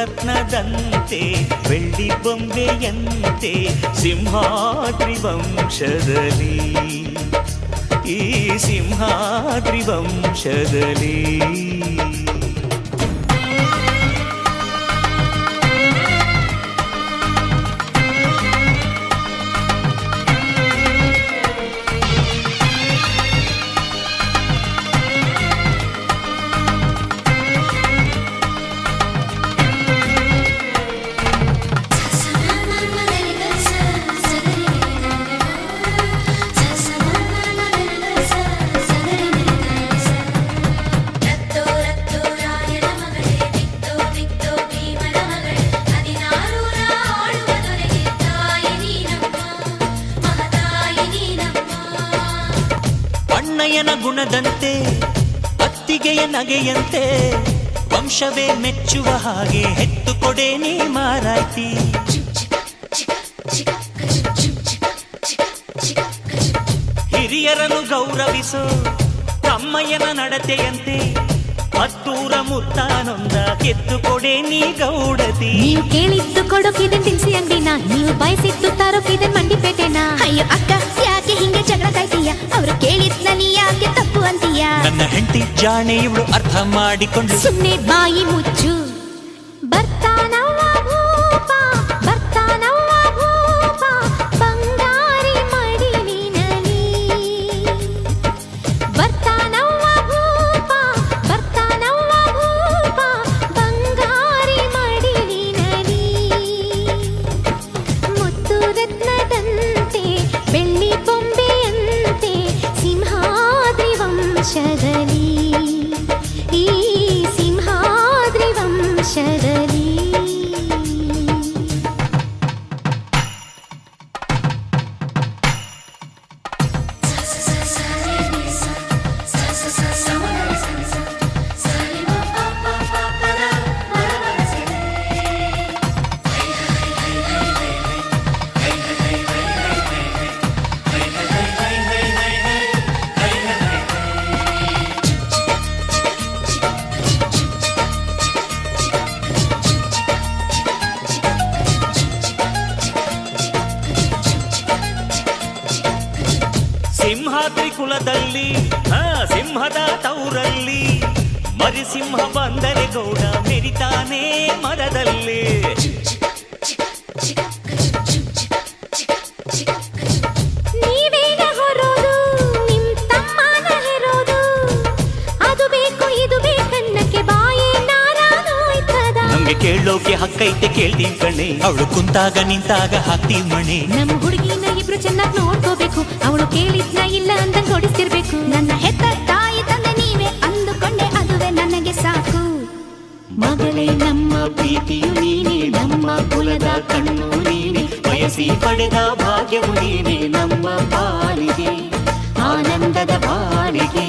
ರತ್ನದಂತೆ ಬೆಳ್ಳಿ ಬೊಂಬೆಯಂತೆ ಸಿಂಹಾದ್ರಿ ವಂಶದಲ್ಲಿ ಈ ಸಿಂಹಾದ್ರಿ ವಂಶದಲ್ಲಿ ಅಣ್ಣಯ್ಯನ ಗುಣದಂತೆ ಅತ್ತಿಗೆಯ ನಗೆಯಂತೆ ವಂಶವೇ ಮೆಚ್ಚುವ ಹಾಗೆ ಹೆತ್ತು ಕೊಡೆ ನೀ ಮಾರಾಯ್ತಿ ಹಿರಿಯರನ್ನು ಗೌರವಿಸೋ ತಮ್ಮಯ್ಯನ ನಡತೆಯಂತೆ ಹತ್ತೂರ ಮುತ್ತಾನೊಂದ ಕೆತ್ತು ಕೊಡೆ ನೀ ಗೌಡತಿ ನೀವು ಕೇಳಿದ್ದು ಕೊಡೋಕಿದೆ ತಿನ್ಸಿ ಅಂಗಡಿನ ನೀವು ಬಯಸಿದ್ದು ತರೋಕಿದೆ ಮಂಡಿಪೇಟೆನ ಅಯ್ಯೋ ಅಕ್ಕ ಯಾಕೆ ಹಿಂಗೆ ಜಗಳ ಕಾಯ್ತೀಯ ಅವರು ಕೇಳಿದ್ನ ನೀ ಯಾಕೆ ತಪ್ಪು ಅಂತೀಯ ನನ್ನ ಹೆಂಡತಿ ಜಾಣೆ ಇವಳು ಅರ್ಥ ಮಾಡಿಕೊಂಡು ಸುಮ್ಮನೆ ಬಾಯಿ ಮುಚ್ಚು ಬರ್ತಾನವ್ವ ಭೂಪ ಬರ್ತಾನವ್ವ ಭೂಪ ಬಂಗಾರಿ ಮಡಿಲಿನಲಿ ಬರ್ತಾನವ್ವ ಭೂಪ ಬರ್ತಾನವ್ವ ಭೂಪ ಬಂಗಾರಿ ಮಡಿಲಿನಲಿ ಮುತ್ತು ರತ್ನದಂತೆ ಬೆಳ್ಳಿ ಬೊಂಬೆಯಂತೆ ಸಿಂಹಾದ್ರಿ ವಂಶದಲ್ಲಿ ಈ ಸಿಂಹಾದ್ರಿ ವಂಶದಲ್ಲಿ ಸಿಂಹಾದ್ರಿ ಕುಲದಲ್ಲಿ ಸಿಂಹದ ತೌರಲ್ಲಿ ಮರಿಸಿಂಹ ಬಂದರೆ ಗೌಡ ಮೆರಿತಾನೆ ಮರದಲ್ಲಿ ನೀವೇನ ಹೊರೋದು ನಿಮ್ ತಮ್ಮನ ಹೆರೋದು ಅದು ಬೇಕು ಇದು ಬೇಕನ್ನಕ್ಕೆ ಬಾಯೇ ನಾರಾನೋಯ್ತದ ನಮ್ಗೆ ಕೇಳೋಕೆ ಹಕ್ಕೈತೆ ಕೇಳ್ತೀವಿ ಕಣೆ ಅವಳು ಕುಂತಾಗ ನಿಂತಾಗ ಹಾಕ್ತೀವಿ ಮಣೆ ನಮ್ಮ ಹುಡುಗಿನ ಇಬ್ರು ಚೆನ್ನಾಗಿ ನೋಡ್ಕೋಬೇಕು ಅವಳು ಕೇಳಿದ್ನ ಇಲ್ಲ ಅಂದಂಗ್ ಹೊಡಿಸ್ತಿರ್ಬೇಕು ನನ್ನ ಹೆತ್ತ ತಾಯಿ ತಂದೆ ನೀವೇ ಅಂದುಕೊಂಡೆ ಅದುವೇ ನನಗೆ ಸಾಕು ಮಗಳೇ ನಮ್ಮ ಪ್ರೀತಿಯು ನೀನೆ ನಮ್ಮ ಕುಲದ ಕಣ್ಣು ನೀನೆ ಬಯಸಿ ಪಡೆದ ಭಾಗ್ಯವು ನೀನೆ ನಮ್ಮ ಪಾಲಿಗೆ ಆನಂದದ ಬಾಳಿಗೆ